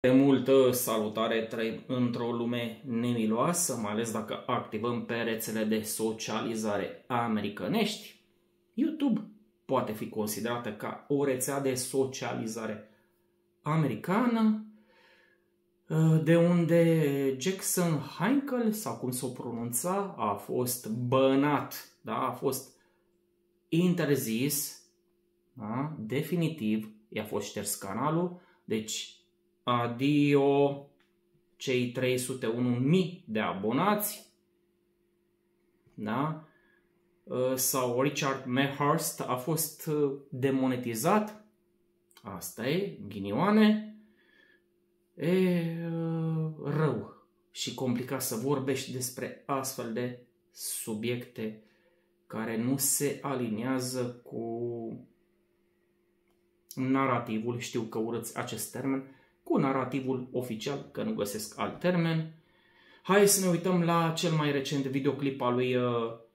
De multă salutare, trăim într-o lume nemiloasă, mai ales dacă activăm pe rețele de socializare americanești. YouTube poate fi considerată ca o rețea de socializare americană, de unde Jackson Hinkle, sau cum s-o pronunța, a fost bănat, da? A fost interzis, da? Definitiv, i-a fost șters canalul, deci adio cei 301.000 de abonați, da? Sau Richard Mehurst a fost demonetizat, asta e, ghinioane, rău și complicat să vorbești despre astfel de subiecte care nu se aliniază cu narativul, știu că urâți acest termen, cu narativul oficial, că nu găsesc alt termen. Hai să ne uităm la cel mai recent videoclip al lui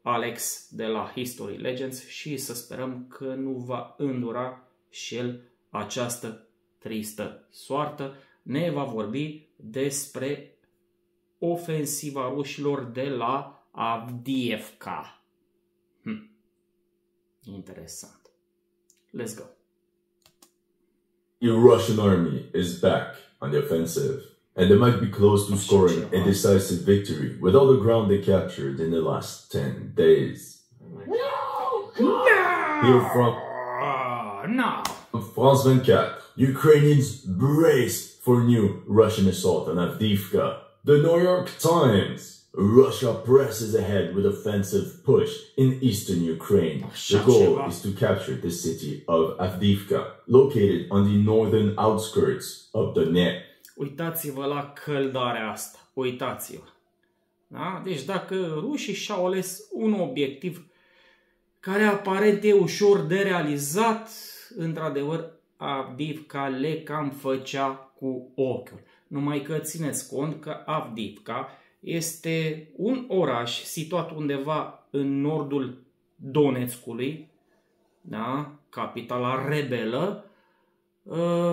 Alex de la History Legends și să sperăm că nu va îndura și el această tristă soartă. Ne va vorbi despre ofensiva rușilor de la Avdiivka. Interesant. Let's go. The Russian army is back on the offensive, and they might be close to scoring a decisive victory with all the ground they captured in the last 10 days. Here from France 24, Ukrainians brace for new Russian assault on Avdiivka. The New York Times, Russia presses ahead with offensive push in eastern Ukraine. The goal is to capture the city of Avdiivka, located on the northern outskirts of Donetsk. Uitați-vă la căldarea asta, uitați-vă. Da? Deci dacă rușii și-au ales un obiectiv care aparent e ușor de realizat, într-adevăr Avdiivka le cam făcea cu ochiul. Numai că țineți cont că Avdiivka este un oraș situat undeva în nordul Donetskului, da? Capitala rebelă,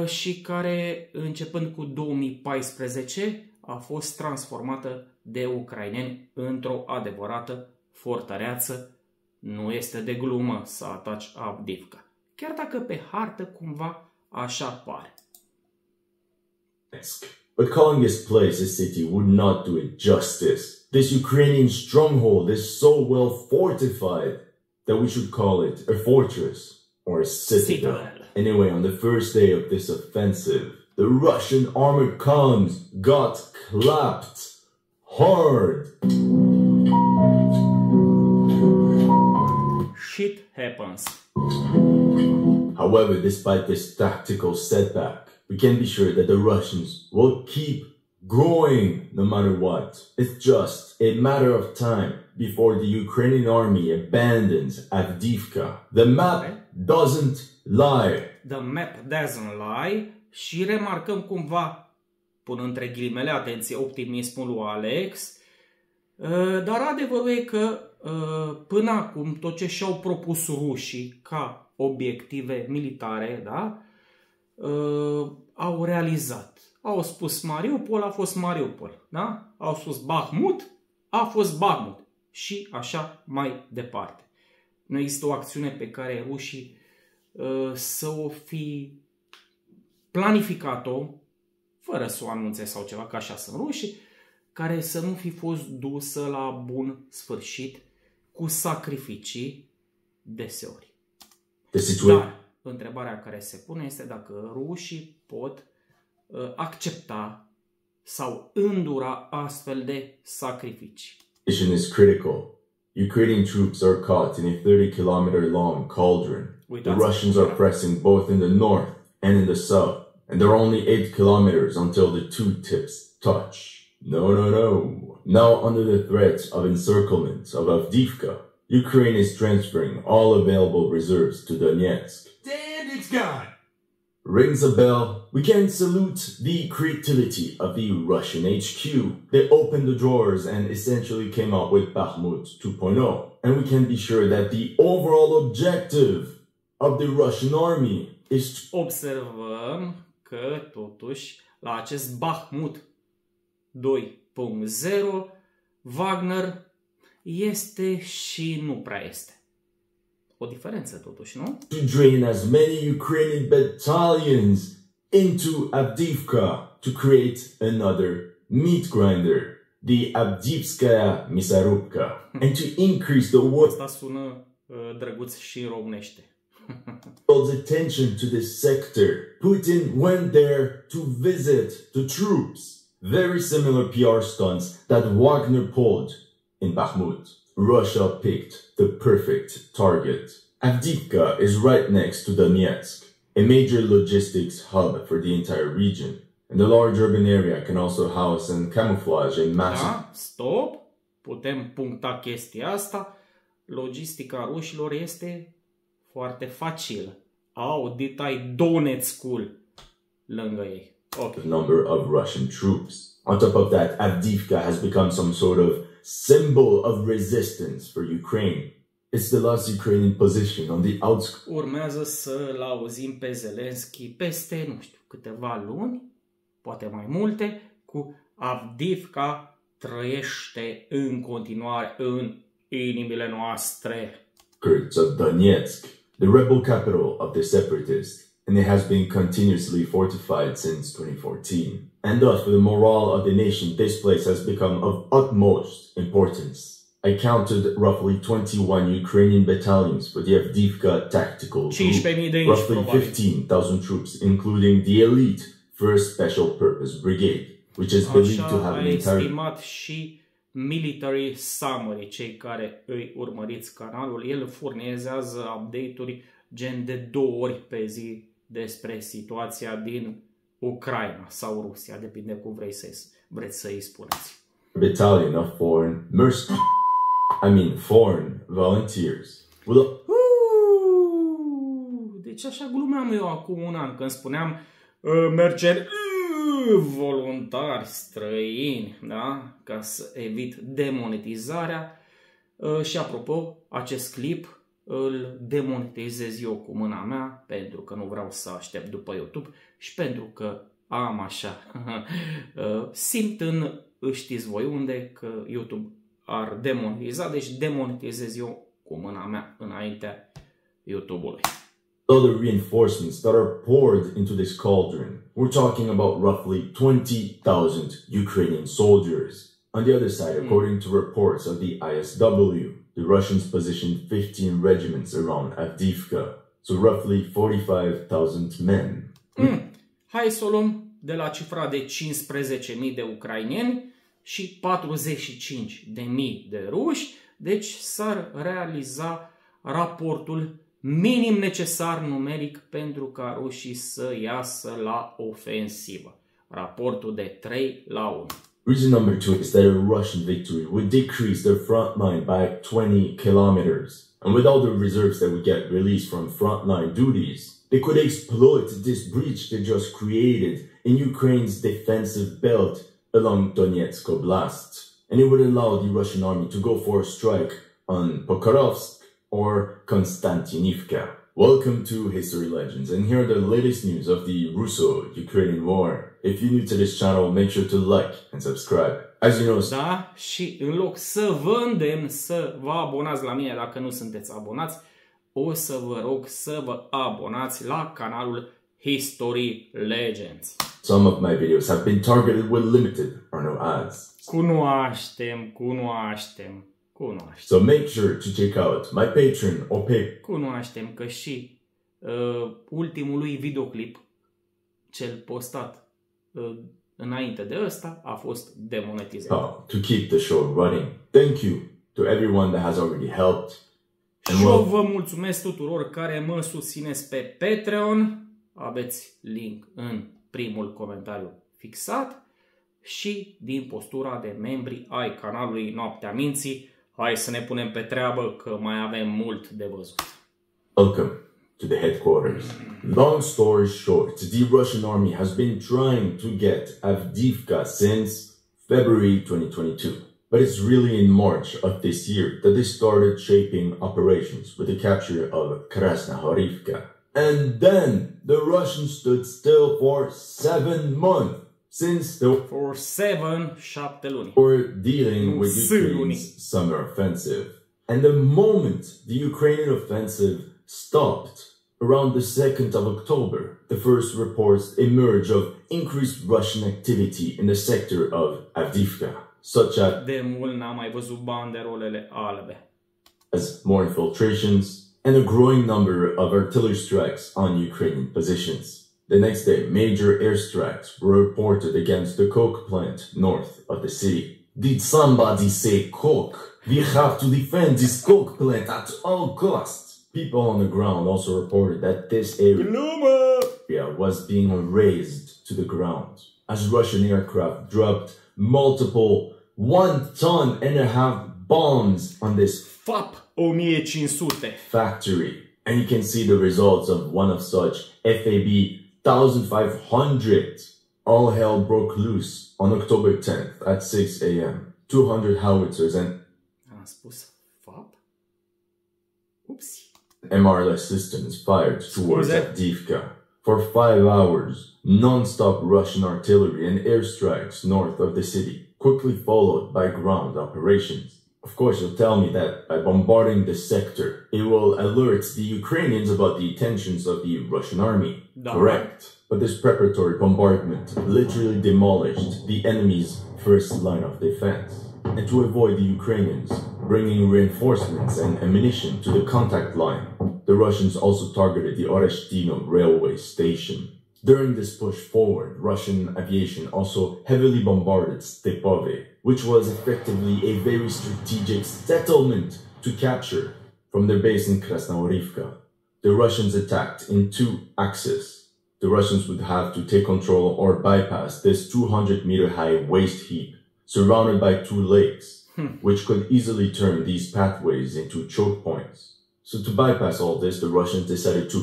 și care, începând cu 2014, a fost transformată de ucraineni într-o adevărată fortăreață. Nu este de glumă să ataci Avdiivka, chiar dacă pe hartă cumva așa pare. But calling this place a city would not do it justice. This Ukrainian stronghold is so well fortified that we should call it a fortress or a citadel. Anyway, on the first day of this offensive, the Russian armored columns got clapped hard. Shit happens. However, despite this tactical setback, we can be sure that the Russians will keep going no matter what. It's just a matter of time before the Ukrainian army abandons Avdiivka. The map doesn't lie. The map doesn't lie. Și remarcăm cumva, pun între ghilimele, atenție, optimismul lui Alex, dar adevărul e că până acum tot ce și-au propus rușii ca obiective militare, da? Au realizat. Au spus Mariupol, a fost Mariupol, da? Au spus Bahmut, a fost Bahmut și așa mai departe. Nu există o acțiune pe care rușii să o fi planificat-o, fără să o anunțe sau ceva, că așa sunt rușii, care să nu fi fost dusă la bun sfârșit cu sacrificii deseori. Dar întrebarea care se pune este dacă rușii pot accepta sau îndura astfel de sacrificii. The mission is critical. Ukrainian troops are caught in a 30-kilometer long cauldron. The Russians are pressing both in the north and in the south, and there are only 8 kilometers until the two tips touch. No, no, no. Now, under the threat of encirclement of Avdiivka, Ukraine is transferring all available reserves to Donetsk. And it's gone. Rings a bell. We can salute the creativity of the Russian HQ. They opened the drawers and essentially came out with Bakhmut 2.0. And we can be sure that the overall objective of the Russian army is... Observăm că totuși la acest Bahmut 2.0, Wagner este și nu prea este. O diferență totuși, nu? To drain as many Ukrainian battalions into Avdiivka to create another meat grinder, the Avdiivka Misarubka, and to increase the Asta sună drăguț și românește. world's attention to this sector. Putin went there to visit the troops. Very similar PR stunts that Wagner pulled in Bakhmut. Russia picked the perfect target. Avdiivka is right next to Donetsk, a major logistics hub for the entire region. And the large urban area can also house and camouflage a massive... Da, stop! Putem puncta chestia asta. Logistica rușilor este foarte facilă. Au detai Donetskul lângă ei. Okay. Number of Russian troops. On top of that, Avdiivka has become some sort of symbol of resistance for Ukraine. It's the last Ukrainian position on the outskirts. Urmează să-l auzim pe Zelensky peste, nu știu, câteva luni, poate mai multe, cu Avdiivka trăiește în continuare în inimile noastre. Of Donetsk, the rebel capital of the separatists, and it has been continuously fortified since 2014. And thus, for the morale of the nation, this place has become of utmost importance. I counted roughly 21 Ukrainian battalions for the Avdiivka tactical group, roughly 15,000 troops, including the elite 1st Special Purpose Brigade, which is believed to have an entire... estimat și Military Summary, cei care îi urmăriți canalul, el furnizează update-uri gen de 2 ori pe zi despre situația din Ucraina sau Rusia, depinde cum vreți să-i spuneți. Battalion of foreign volunteers. Deci așa glumeam eu acum un an când spuneam mercenari voluntari străini, da? Ca să evit demonetizarea. Și apropo, acest clip îl demonetizez eu cu mâna mea pentru că nu vreau să aștept după YouTube și pentru că am așa simt în știți voi unde că YouTube ar demonetiza, deci demonetizez eu cu mâna mea înaintea YouTube-ului. Other reinforcements that are poured into this cauldron. We're talking about roughly 20,000 Ukrainian soldiers. On the other side, according to reports of the ISW, the Russians positioned 15 regiments around Avdiivka, so roughly 45,000 men. Hai să o luăm de la cifra de 15.000 de ucraineni și 45.000 de ruși, deci s-ar realiza raportul minim necesar numeric pentru ca rușii să iasă la ofensivă. Raportul de 3-1. Reason number 2 is that a Russian victory would decrease their front line by 20 kilometers. And with all the reserves that would get released from frontline duties, they could exploit this breach they just created in Ukraine's defensive belt along Donetsk Oblast. And it would allow the Russian army to go for a strike on Pokrovsk or Konstantinivka. Welcome to History Legends, and here are the latest news of the Russo-Ukrainian war. If you're new to this channel, make sure to like and subscribe. As you know... Da, și în loc să vă îndemn să vă abonați la mine dacă nu sunteți abonați, o să vă rog să vă abonați la canalul History Legends. Some of my videos have been targeted with limited or no ads. Cunoaștem. So make sure to check out my Patreon or Pay. Cunoaștem că și ultimul lui videoclip, cel postat înainte de ăsta, a fost demonetizat. To keep the show running. Thank you to everyone that has already helped. Și eu vă mulțumesc tuturor care mă susțineți pe Patreon. Aveți link în primul comentariu fixat. Și din postura de membri ai canalului Noaptea Minții, hai să ne punem pe treabă că mai avem mult de văzut. Welcome to the headquarters. Long story short, the Russian army has been trying to get Avdiivka since February 2022. But it's really in March of this year that they started shaping operations with the capture of Krasnohorivka. And then the Russians stood still for 7 months. Since they For 7 luni. were dealing with Ukraine's summer offensive. And the moment the Ukrainian offensive stopped, around the 2nd of October, the first reports emerged of increased Russian activity in the sector of Avdiivka, such De mult n-am mai văzut banderolele albe. as more infiltrations and a growing number of artillery strikes on Ukrainian positions. The next day, major airstrikes were reported against the coke plant north of the city. Did somebody say coke? We have to defend this coke plant at all costs. People on the ground also reported that this area was being razed to the ground as Russian aircraft dropped multiple 1.5 ton bombs on this FAP 1500. factory. And you can see the results of one of such, FAB 1500. All hell broke loose on October 10th at 6 a.m. 200 howitzers and Am spus FAP? Upsi. MRLS systems fired towards Avdiivka. For 5 hours, non-stop Russian artillery and airstrikes north of the city, quickly followed by ground operations. Of course, you'll tell me that by bombarding the sector, it will alert the Ukrainians about the intentions of the Russian army. Correct. But this preparatory bombardment literally demolished the enemy's first line of defense. And to avoid the Ukrainians bringing reinforcements and ammunition to the contact line, the Russians also targeted the Oreshtino railway station. During this push forward, Russian aviation also heavily bombarded Stepove, which was effectively a very strategic settlement to capture from their base in Krasnoorivka. The Russians attacked in 2 axes. The Russians would have to take control or bypass this 200-meter-high waste heap surrounded by 2 lakes, which could easily turn these pathways into choke points. So to bypass all this, the Russians decided to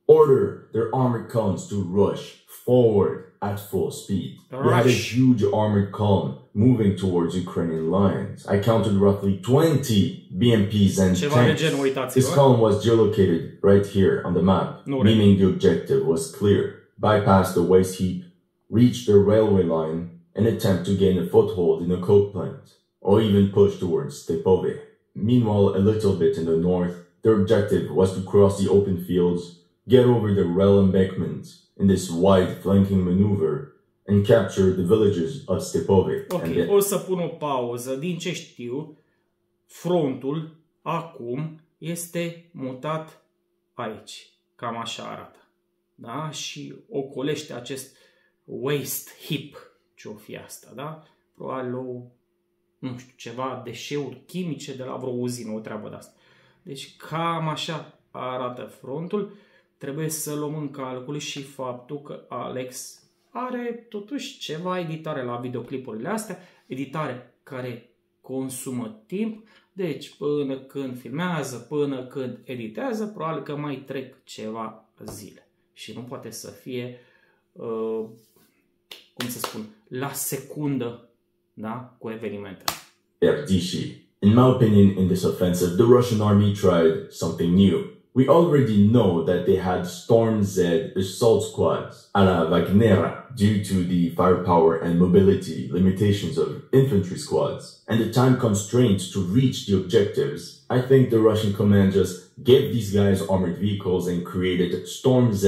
order their armored columns to rush forward at full speed. They had a huge armored column moving towards Ukrainian lines. I counted roughly 20 BMPs and tanks. This column was geolocated right here on the map, meaning the objective was clear. Bypass the waste heap, reach the railway line, and attempt to gain a foothold in a coke plant, or even push towards Stepove. Meanwhile, a little bit in the north, their objective was to cross the open fields, get over the rail embankment in this wide flanking maneuver, and capture the villages of Stepove. Ok, o să pun o pauză. Din ce știu, frontul acum este mutat aici. Cam așa arată. Da? Și ocolește acest waste heap. Ce-o fi asta, da? Probabil o, nu știu, ceva deșeuri chimice de la vreo uzină, o treabă de asta. Deci cam așa arată frontul. Trebuie să luăm în calcul și faptul că Alex are totuși ceva editare la videoclipurile astea, editare care consumă timp, deci până când filmează, până când editează, probabil că mai trec ceva zile. Și nu poate să fie, cum să spun, la secundă, da, cu evenimentele. In my opinion, in this offensive, the Russian army tried something new. We already know that they had Storm Z assault squads a la Wagnera due to the firepower and mobility limitations of infantry squads and the time constraints to reach the objectives. I think the Russian command just gave these guys armored vehicles and created Storm Z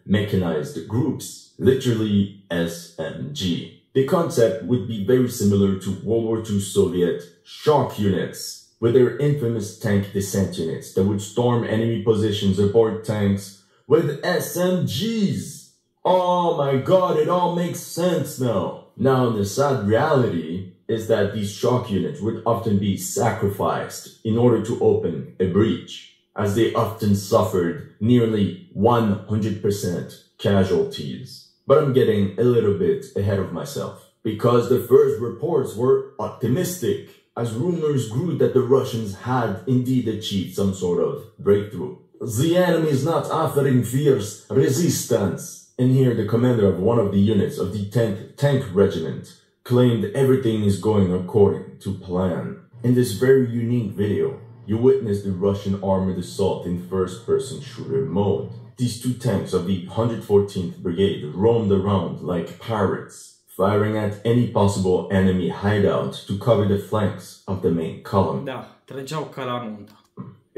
mechanized groups, literally SMG. The concept would be very similar to World War II Soviet shock units, with their infamous tank descent units that would storm enemy positions aboard tanks with SMGs. Oh my god, it all makes sense now. Now, the sad reality is that these shock units would often be sacrificed in order to open a breach, as they often suffered nearly 100% casualties. But I'm getting a little bit ahead of myself, because the first reports were optimistic, as rumors grew that the Russians had indeed achieved some sort of breakthrough. The enemy is not offering fierce resistance. And here the commander of one of the units of the 10th Tank Regiment claimed everything is going according to plan. In this very unique video, you witness the Russian armored assault in first-person shooter mode. These two tanks of the 114th Brigade roamed around like pirates, firing at any possible enemy hideout to cover the flanks of the main column. Da, trăgeau ca la nuntă.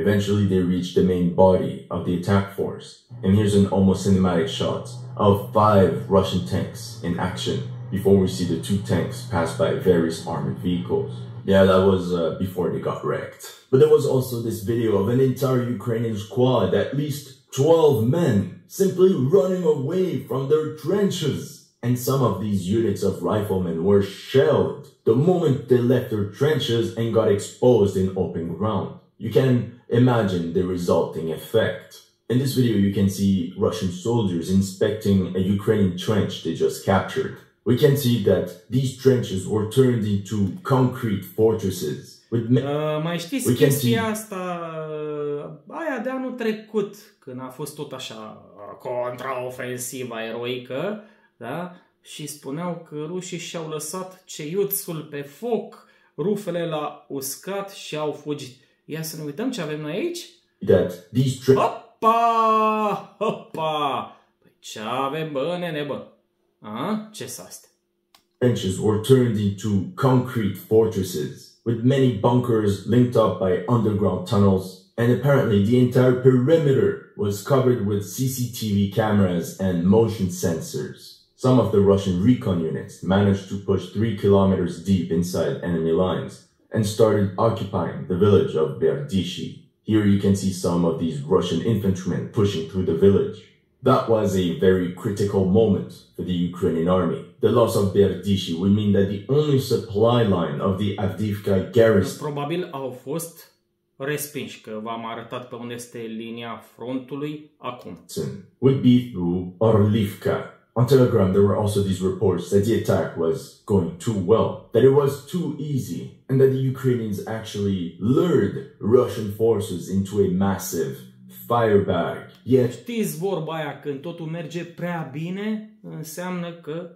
Eventually, they reached the main body of the attack force, and here's an almost cinematic shot of 5 Russian tanks in action before we see the 2 tanks pass by various armored vehicles. Yeah, that was before they got wrecked. But there was also this video of an entire Ukrainian squad, at least 12 men, simply running away from their trenches. And some of these units of riflemen were shelled the moment they left their trenches and got exposed in open ground. You can imagine the resulting effect. In this video, you can see Russian soldiers inspecting a Ukrainian trench they just captured. We can see that these trenches were turned into concrete fortresses. Mai știți chestia asta, aia de anul trecut, când a fost tot așa contraofensiva eroică, da? Și spuneau că rușii și-au lăsat ceiuțul pe foc, rufele l-a uscat și au fugit. Ia să ne uităm ce avem noi aici? Hopa! Hopa! Păi ce avem, bă, nene, bă? A? Ce-s astea? Trenches were turned into concrete fortresses, with many bunkers linked up by underground tunnels, and apparently the entire perimeter was covered with CCTV cameras and motion sensors. Some of the Russian recon units managed to push 3 kilometers deep inside enemy lines and started occupying the village of Berdishi. Here you can see some of these Russian infantrymen pushing through the village. That was a very critical moment for the Ukrainian army. The loss of Berdishi would mean that the only supply line of the Avdiivka garrison... Probabil au fost respinși, că v-am arătat pe unde este linia frontului acum. ...would be through Avdiivka. On Telegram, there were also these reports that the attack was going too well, that it was too easy, and that the Ukrainians actually lured Russian forces into a massive firebag. Yet, știți vorba aia, când totul merge prea bine, înseamnă că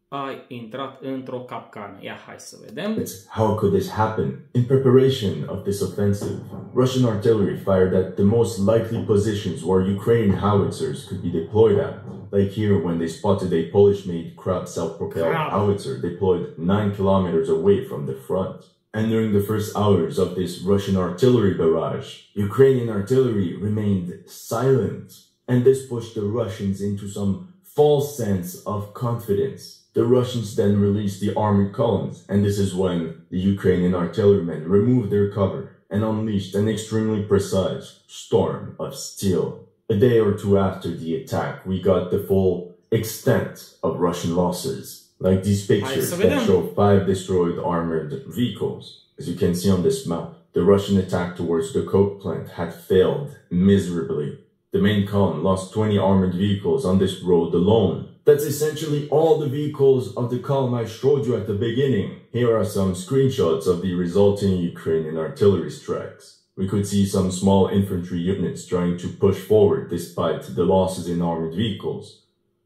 ai intrat într-o capcană. Ia, hai să vedem. How could this happen? In preparation of this offensive, Russian artillery fired at the most likely positions where Ukrainian howitzers could be deployed at. Like here, when they spotted a Polish-made Krab self-propelled howitzer deployed 9 kilometers away from the front. And during the first hours of this Russian artillery barrage, Ukrainian artillery remained silent. And this pushed the Russians into some false sense of confidence. The Russians then released the armored columns, and this is when the Ukrainian artillerymen removed their cover and unleashed an extremely precise storm of steel. A day or two after the attack, we got the full extent of Russian losses. Like these pictures that show 5 destroyed armored vehicles. As you can see on this map, the Russian attack towards the coke plant had failed miserably. The main column lost 20 armored vehicles on this road alone. That's essentially all the vehicles of the column I showed you at the beginning. Here are some screenshots of the resulting Ukrainian artillery strikes. We could see some small infantry units trying to push forward despite the losses in armored vehicles.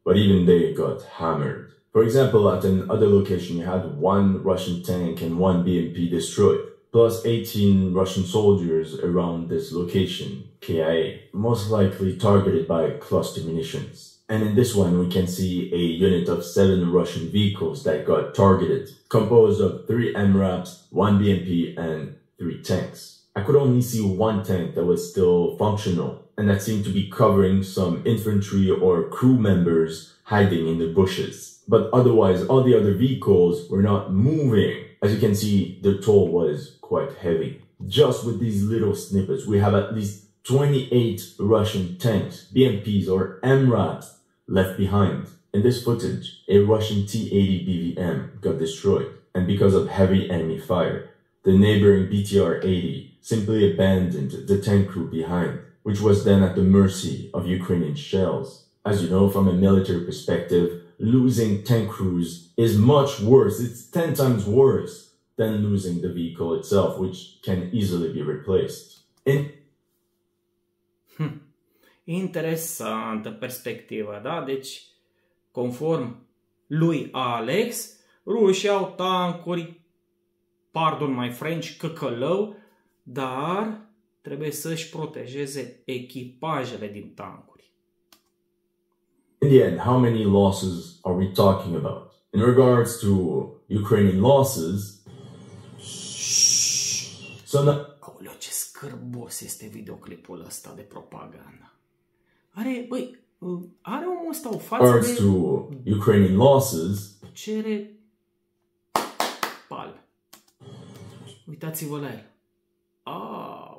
But even they got hammered. For example, at another location, you had 1 Russian tank and 1 BMP destroyed, plus 18 Russian soldiers around this location, KIA, most likely targeted by cluster munitions. And in this one, we can see a unit of 7 Russian vehicles that got targeted, composed of 3 MRAPs, 1 BMP, and 3 tanks. I could only see 1 tank that was still functional, and that seemed to be covering some infantry or crew members hiding in the bushes. But otherwise, all the other vehicles were not moving. As you can see, the toll was quite heavy. Just with these little snippets, we have at least 28 Russian tanks, BMPs or MRAPs left behind. In this footage, a Russian T-80 BVM got destroyed, and because of heavy enemy fire, the neighboring BTR-80 simply abandoned the tank crew behind, which was then at the mercy of Ukrainian shells. As you know, from a military perspective, losing tank crews is much worse. It's 10 times worse than losing the vehicle itself, which can easily be replaced. Interesantă perspectivă, da? Deci, conform lui Alex, rușii au tancuri, pardon my French, căcălău, dar trebuie să-și protejeze echipajele din tancuri. In the end, how many losses are we talking about? In regards to Ukrainian losses, so now... Aoleu, ce scârbos este videoclipul ăsta de propagandă. Are omul ăsta o față de... to Ukrainian losses, cere palme. Uitați-vă la el. Aoleu.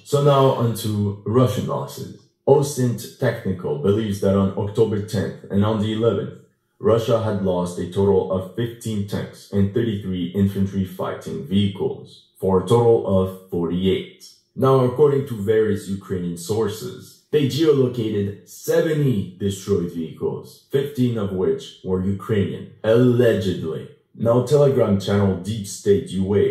So now onto Russian losses. OSINT Technical believes that on October 10th and on the 11th, Russia had lost a total of 15 tanks and 33 infantry fighting vehicles, for a total of 48. Now, according to various Ukrainian sources, they geolocated 70 destroyed vehicles, 15 of which were Ukrainian, allegedly. Now, Telegram channel Deep State UA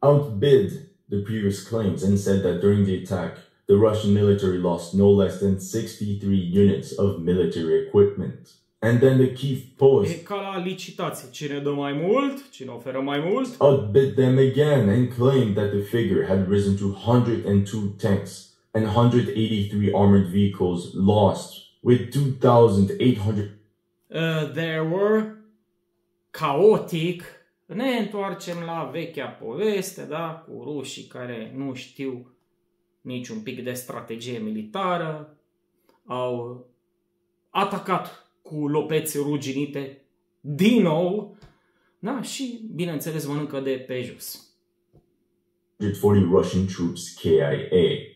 outbid the previous claims and said that during the attack, the Russian military lost no less than 63 units of military equipment. And then the Kyiv Post E ca la licitație. Cine dă mai mult, cine oferă mai mult, outbid them again and claimed that the figure had risen to 102 tanks and 183 armored vehicles lost, with 2,800... There were chaotic. Ne întoarcem la vechea poveste, da, cu rușii care nu știu niciun pic de strategie militară, au atacat cu lopeți ruginite din nou, da, și bineînțeles mănâncă de pe jos. 140 Russian troops KIA.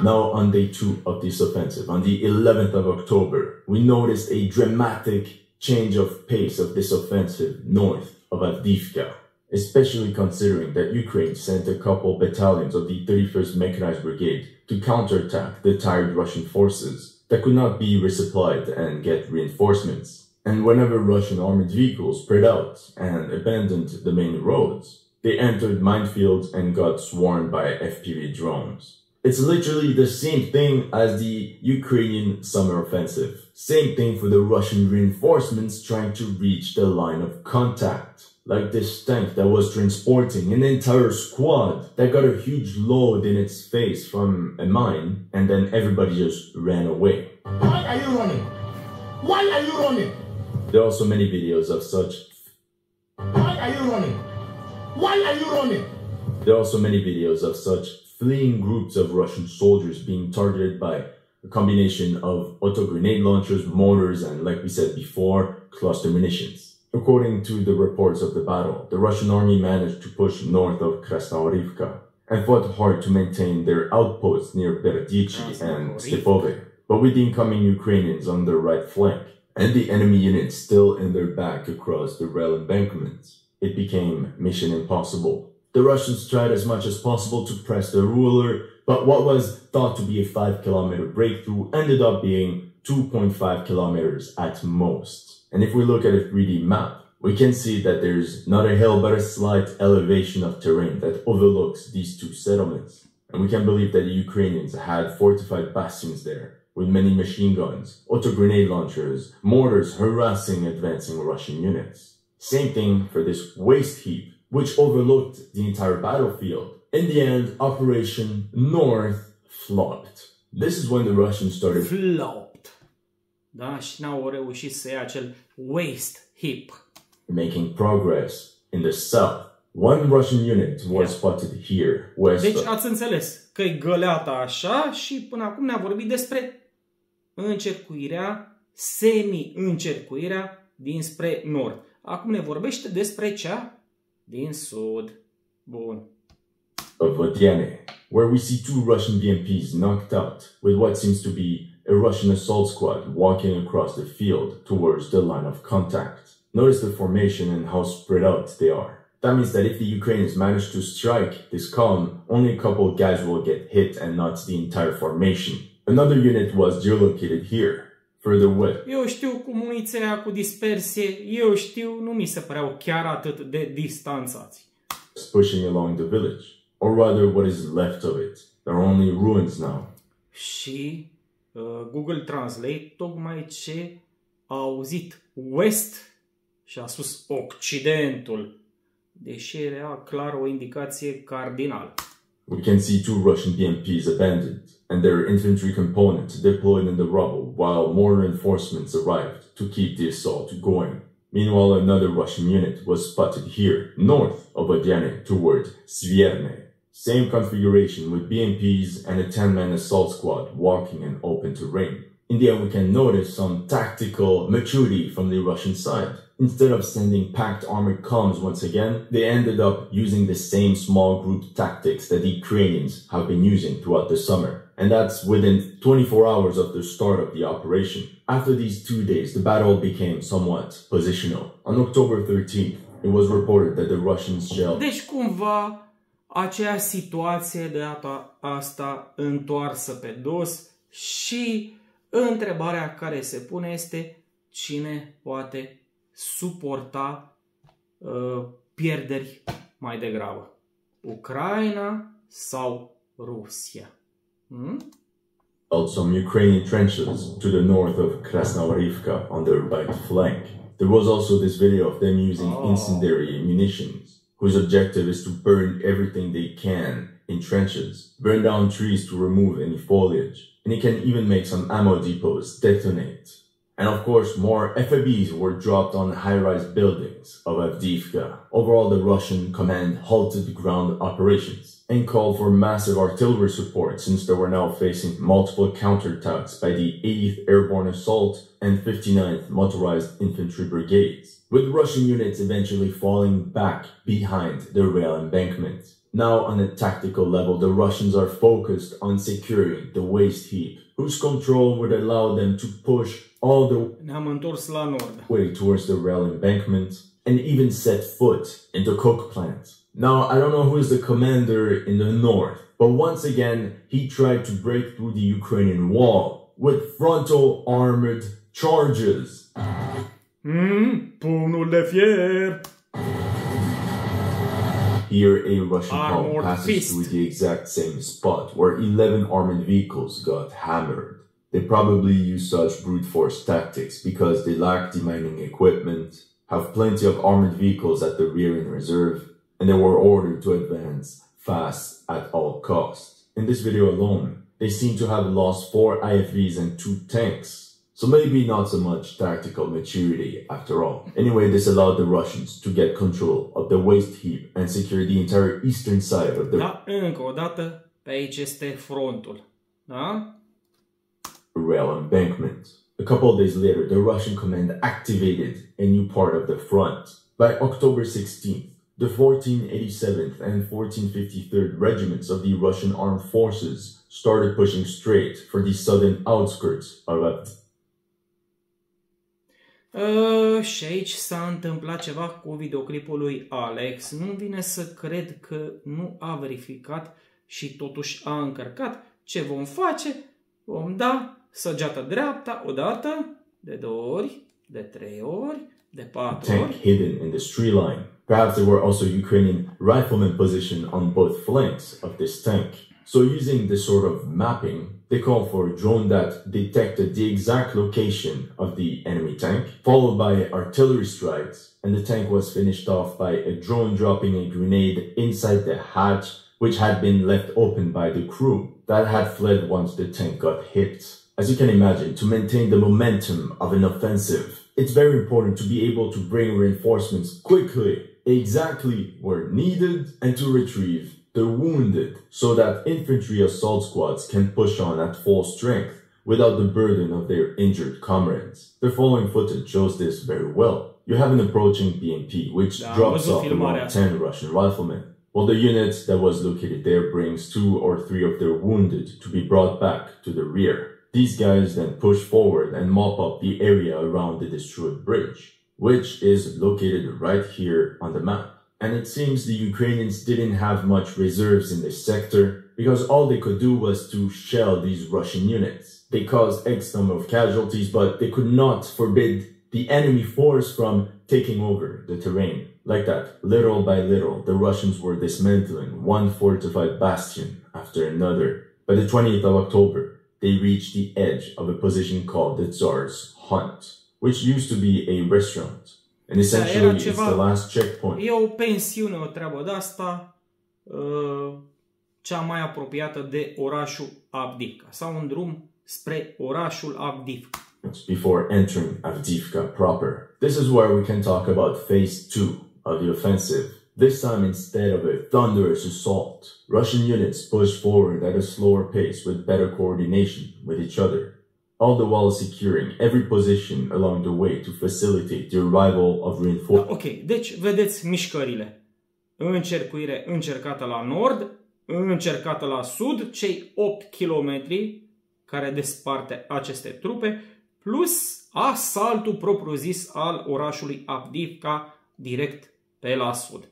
Now on day 2 of this offensive, on the 11th of October, we noticed a dramatic change of pace of this offensive north of Avdiivka, especially considering that Ukraine sent a couple battalions of the 31st Mechanized Brigade to counterattack the tired Russian forces that could not be resupplied and get reinforcements. And whenever Russian armored vehicles spread out and abandoned the main roads, they entered minefields and got swarmed by FPV drones. It's literally the same thing as the Ukrainian summer offensive. Same thing for the Russian reinforcements trying to reach the line of contact. Like this tank that was transporting an entire squad that got a huge load in its face from a mine, and then everybody just ran away. Why are you running? Why are you running? There are also many videos of such... Why are you running? Why are you running? There are also many videos of such fleeing groups of Russian soldiers being targeted by a combination of auto-grenade launchers, mortars, and, like we said before, cluster munitions. According to the reports of the battle, the Russian army managed to push north of Avdiivka and fought hard to maintain their outposts near Berdichi and Stepove, but with the incoming Ukrainians on their right flank and the enemy units still in their back across the rail embankments, it became mission impossible. The Russians tried as much as possible to press the ruler, but what was thought to be a 5-kilometer breakthrough ended up being 2.5 kilometers at most. And if we look at a 3D map, we can see that there's not a hill but a slight elevation of terrain that overlooks these two settlements. And we can believe that the Ukrainians had fortified bastions there, with many machine guns, auto-grenade launchers, mortars harassing advancing Russian units. Same thing for this waste heap, which overlooked the entire battlefield. In the end, Operation North flopped. This is when the Russians started... Flopped. Da, și n-au reușit să ia acel waste heap. Making progress in the south. One Russian unit was spotted here, west. Deci ați înțeles că e găleata așa și până acum ne-a vorbit despre încercuirea, semi-încercuirea dinspre nord. Acum ne vorbește despre cea din sud. Bun. Of Vodiane, where we see 2 Russian BMPs knocked out with what seems to be a Russian assault squad walking across the field towards the line of contact. Notice the formation and how spread out they are. That means that if the Ukrainians manage to strike this column, only a couple of guys will get hit and not the entire formation. Another unit was geolocated here, further west. Eu știu cu muniția cu dispersie, eu știu, nu mi se păreau chiar atât de distanțați. Pushing along the village, or rather what is left of it. There are only ruins now. Și Google Translate tocmai ce a auzit West și a spus Occidentul, deși era clar o indicație cardinală. We can see 2 Russian BMPs abandoned and their infantry components deployed in the rubble while more reinforcements arrived to keep the assault going. Meanwhile, another Russian unit was spotted here, north of Odiane, toward Svierne. Same configuration with BMPs and a 10-man assault squad walking in open terrain. In the end, we can notice some tactical maturity from the Russian side. Instead of sending packed armored columns once again, they ended up using the same small group tactics that the Ukrainians have been using throughout the summer. And that's within 24 hours of the start of the operation. After these 2 days, the battle became somewhat positional. On October 13th, it was reported that the Russians shelled... Deci cumva aceeași situație de data asta întoarsă pe dos și întrebarea care se pune este cine poate suporta pierderi mai degrabă. Ucraina sau Rusia? Some Ukrainian trenches to the north of Avdiivka on their right flank. There was also this video of them using incendiary munitions, whose objective is to burn everything they can in trenches, burn down trees to remove any foliage, and it can even make some ammo depots detonate. And of course, more FABs were dropped on high-rise buildings of Avdiivka. Overall, the Russian command halted ground operations and called for massive artillery support since they were now facing multiple counterattacks by the 80th Airborne Assault and 59th Motorized Infantry Brigades, with Russian units eventually falling back behind the rail embankment. Now, on a tactical level, the Russians are focused on securing the waste heap, whose control would allow them to push all the way towards the rail embankment and even set foot in the coke plant. Now, I don't know who is the commander in the north, but once again, he tried to break through the Ukrainian wall with frontal armored charges. Pumnul de fier! Here, a Russian column passes through the exact same spot where 11 armored vehicles got hammered. They probably use such brute force tactics because they lack demining equipment, have plenty of armored vehicles at the rear in reserve, and they were ordered to advance fast at all costs. In this video alone, they seem to have lost 4 IFVs and 2 tanks. So maybe not so much tactical maturity after all. Anyway, this allowed the Russians to get control of the waste heap and secure the entire eastern side of the... Da, încă o dată, pe aici este frontul. Da? Rail embankment. A couple of days later, the Russian command activated a new part of the front. By October 16th, the 1487th and 1453rd regiments of the Russian armed forces started pushing straight for the southern outskirts of Avdiivka. Și aici s-a întâmplat ceva cu videoclipul lui Alex. Nu vine să cred că nu a verificat și totuși a încărcat. Ce vom face? Vom da săgeată dreapta o dată, de 2 ori, de 3 ori, de 4 ori. Tank hidden in this tree line. Perhaps there were also Ukrainian riflemen positioned on both flanks of this tank. So using this sort of mapping, they called for a drone that detected the exact location of the enemy tank, followed by artillery strikes, and the tank was finished off by a drone dropping a grenade inside the hatch, which had been left open by the crew that had fled once the tank got hit. As you can imagine, to maintain the momentum of an offensive, it's very important to be able to bring reinforcements quickly, exactly where needed, and to retrieve the wounded, so that infantry assault squads can push on at full strength without the burden of their injured comrades. The following footage shows this very well. You have an approaching BMP, which drops off around 10 Russian riflemen, while the unit that was located there brings 2 or 3 of their wounded to be brought back to the rear. These guys then push forward and mop up the area around the destroyed bridge, which is located right here on the map. And it seems the Ukrainians didn't have much reserves in this sector because all they could do was to shell these Russian units. They caused X number of casualties, but they could not forbid the enemy force from taking over the terrain. Like that, little by little, the Russians were dismantling one fortified bastion after another. By the 20th of October, they reached the edge of a position called the Tsar's Hunt, which used to be a restaurant. And essentially, it's the last checkpoint. E o pensiune, o treabă de asta, cea mai apropiată de orașul Avdiivka, sau un drum spre orașul Avdiivka. before entering Avdiivka proper. This is where we can talk about phase 2 of the offensive. This time, instead of a thunderous assault, Russian units pushed forward at a slower pace with better coordination with each other, all the while securing every position along the way to facilitate the arrival of reinforcements. Ok, deci vedeți mișcările. Încercuire încercată la nord, încercată la sud, cei 8 km care desparte aceste trupe, plus asaltul propriu-zis al orașului Avdiivka direct pe la sud.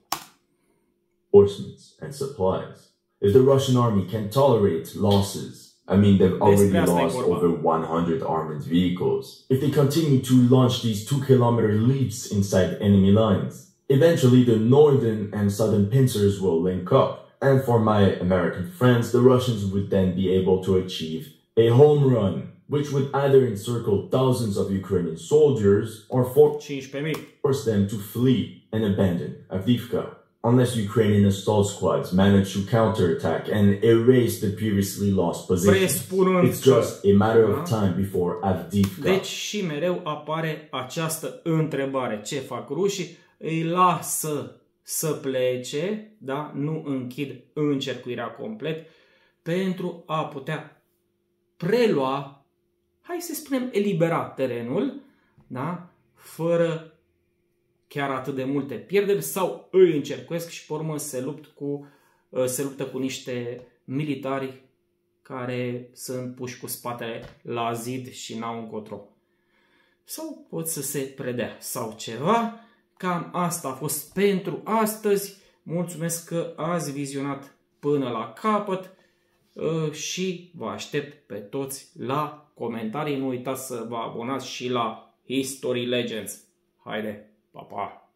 Reinforcements and supplies. If the Russian army can tolerate losses, I mean they've already lost over 100 armored vehicles. If they continue to launch these 2-kilometer leaps inside enemy lines, eventually the northern and southern pincers will link up. And for my American friends, the Russians would then be able to achieve a home run, which would either encircle thousands of Ukrainian soldiers or force them to flee and abandon Avdiivka. Unless Ukrainian assault squads manage to counterattack and erase the previously lost positions. It's just a matter of time before Avdiivka. Deci și mereu apare această întrebare. Ce fac rușii? Îi lasă să plece, da? Nu închid încercuirea complet pentru a putea prelua, hai să spunem, elibera terenul, da? Fără chiar atât de multe pierderi, sau îi încercuiesc și pe urmă se luptă cu niște militari care sunt puși cu spatele la zid și n-au încotro. Sau pot să se predea sau ceva. Cam asta a fost pentru astăzi. Mulțumesc că ați vizionat până la capăt și vă aștept pe toți la comentarii. Nu uitați să vă abonați și la History Legends. Haide, pa, pa!